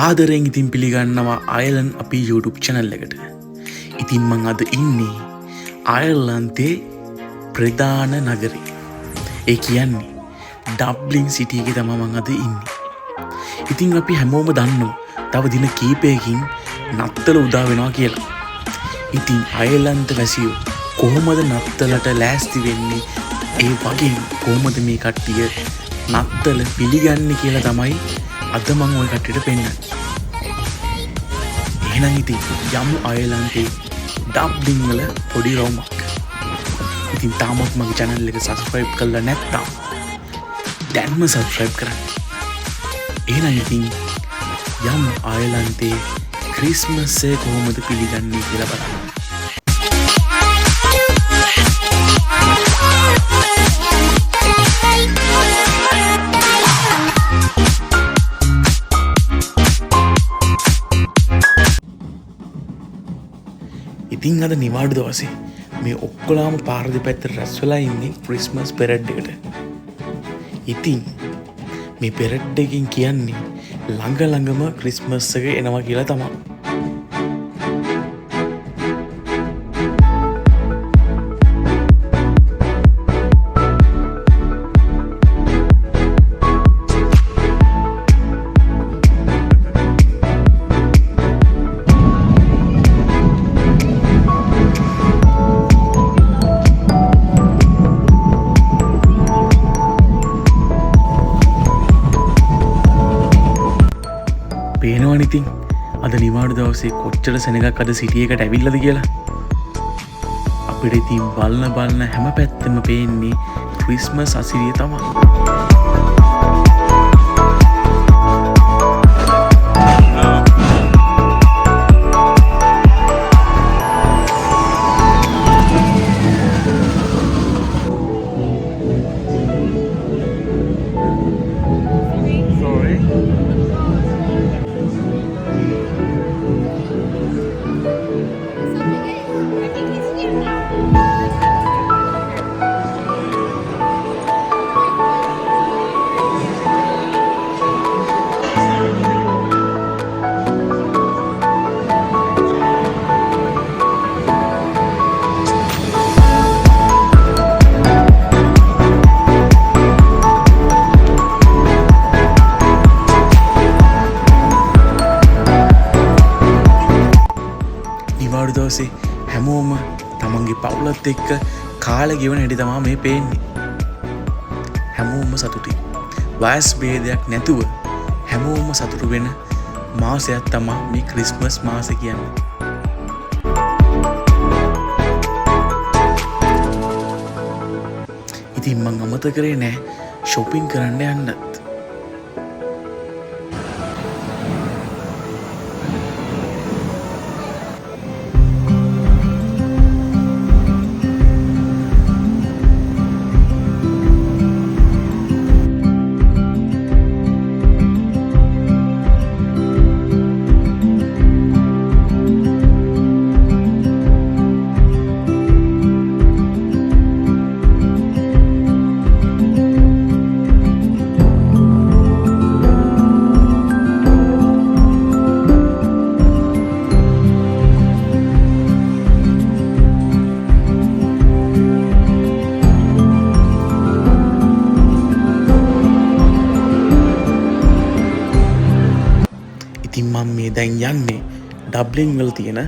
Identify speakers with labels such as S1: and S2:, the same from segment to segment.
S1: ආදරයෙන් ඉතින් පිළිගන්නවා අයර්ලන්ඩ් අපි YouTube channel එකට. ඉතින් මං අද ඉන්නේ අයර්ලන්තේ ප්‍රධාන නගරේ. ඒ කියන්නේ ඩබ්ලින් සිටි එකේ තමයි මං අද ඉන්නේ. ඉතින් අපි හැමෝම දන්නවා තව දින කීපයකින් නත්තල උදා වෙනවා කියලා. ඉතින් අයර්ලන්ත වැසියෝ කොහොමද නත්තලට ලෑස්ති වෙන්නේ? ඒ වගේම කොහොමද මේ කට්ටිය නත්තල පිළිගන්නේ කියලා තමයි අද මං ඔය කට්ටියට පෙන්නන්නේ. එහෙනම් ඉතින් යමු අයර්ලන්තේ ඩබ්ලින් වල පොඩි රවුමක්. ඉතින් තාමත් මගේ channel එක subscribe කරලා නැත්නම් දැන්ම subscribe කරන්න. එහෙනම් ඉතින් යමු අයර්ලන්තේ ක්‍රිස්මස් එක කොහොමද පිළිගන්නේ කියලා බලන්න. ඉතින් අද නිවාඩු දවසේ මේ ඔක්කොලාම පාර දෙපැත්තට රැස් වෙලා ඉන්නේ ක්‍රිස්මස් පෙරඩ් එකට. ඉතින් මේ පෙරඩ් එකකින් කියන්නේ ළඟම ක්‍රිස්මස් එක එනවා කියලා තමයි. පේනවනේ ඉතින් අද නිවාඩු දවසේ කොච්චර සෙනගක් අද සිටි එකට ඇවිල්ලාද කියලා. අපිට ඉතින් බලන හැම පැත්තෙම පේන්නේ ක්‍රිස්මස් අසිරිය තමයි. නිවාඩු දවසේ හැමෝම තමන්ගේ පවුලත් එක්ක කාලය ගෙවන හැටි තමයි මේ පේන්නේ. හැමෝම සතුටින් වයස් භේදයක් නැතුව හැමෝම සතුටු වෙන මාසයක් තමයි මේ ක්‍රිස්මස් මාසය කියන්නේ. ඉතින් මං අමතක කරේ නෑ shopping කරන්න යන්නත්. ඉතින් මම මේ දැන් යන්නේ ඩබ්ලින් වල තියෙන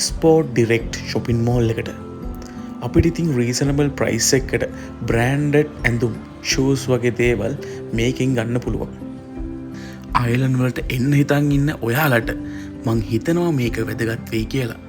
S1: ස්පෝර්ට් ඩිරෙක්ට් shopping mall එකට. අපිට ඉතින් රීසනබල් ප්‍රයිස් එකකට බ්‍රෑන්ඩඩ් ඇඳුම් shoes වගේ දේවල් මේකෙන් ගන්න පුළුවන්. අයර්ලන්ඩ් වලට එන්න හිතන් ඉන්න ඔයාලට මං හිතනවා මේක වැදගත් වෙයි කියලා.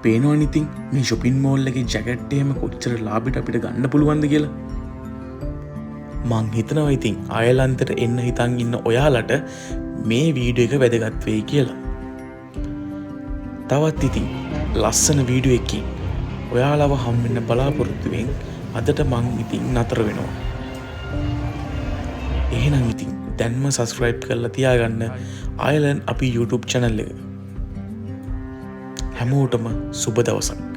S1: පේනවනේ ඉතින් මේ shopping mall එකේ ජැකට් එහෙම කොච්චර ලාභයට අපිට ගන්න පුළුවන්ද කියලා. මං හිතනවා ඉතින් අයර්ලන්තයට එන්න හිතන් ඉන්න ඔයාලට මේ වීඩියෝ එක වැදගත් වෙයි කියලා. තවත් ඉතින් ලස්සන වීඩියෝ එකකින් ඔයාලව හම් වෙන්න බලාපොරොත්තු වෙමින් අදට මං ඉතින් නතර වෙනවා. එහෙනම් ඉතින් දැන්ම subscribe කරලා තියාගන්න අයර්ලන්ඩ් අපි YouTube channel එක. හැමෝටම සුබ දවසක්.